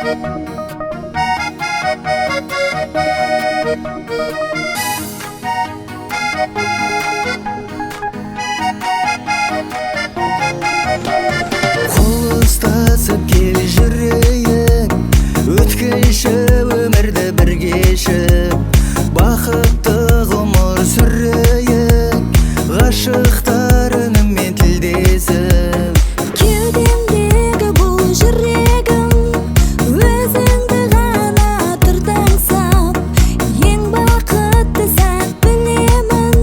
Қол ұстасып кел жүрейік, өткінші өмірді бірге кешіп, бақытты ғұмыр сүрейік, ғашықтар үніммен тілдесіп. Кеудемдегі бұл жүрегім өзіңді ғана тұртаңсап, ең бақытты сәт білемін,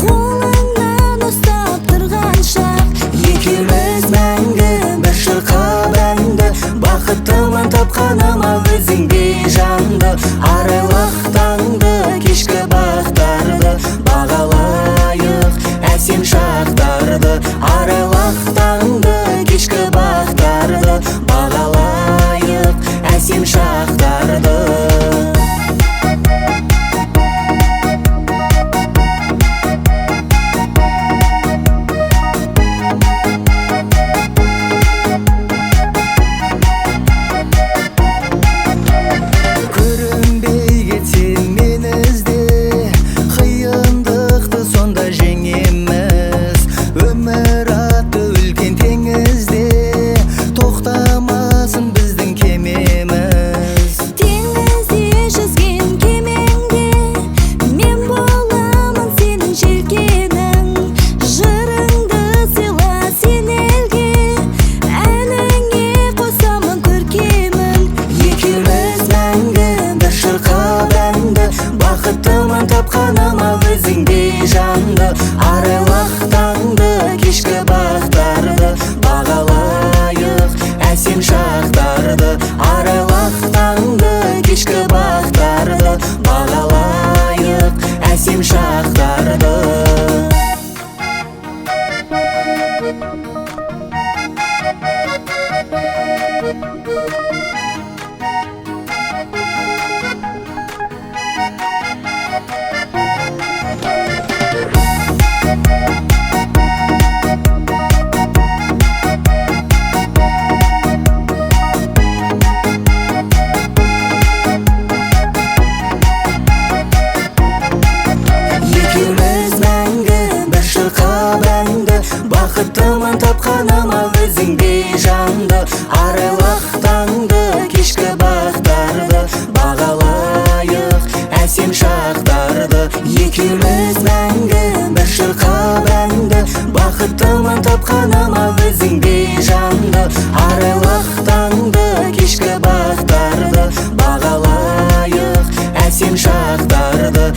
қолыңнан ұстап тұрған шақ. Екеуміз мәңгі бір шырқап әнді, бақыттымын тапқаныма өзің бейжанды. Арайлық таңды, кешкі бақтарды бағалайық, әсем шақтарды. Арайлық таңды, кешкі бақтарды бағалайық, әсем шақтарды. Бақыттымын тапқаныма өзің бейжанды. Арайлық таңды, кешкі бақтарды бағалайық, әсем шақтарды. Арайлық таңды, кешкі бақтарды бағалайық, әсем шақтарды. Бақыттымын тапқаныма өзің бейжанды. Арайлық таңды, кешкі бақтарды бағалайық, әсем шақтарды. Екеуміз мәңгі бір шырқап әнді, бақыттымын тапқаныма өзің бейжанды. Арайлық таңды, кешкі бақтарды бағалайық, әсем шақтарды.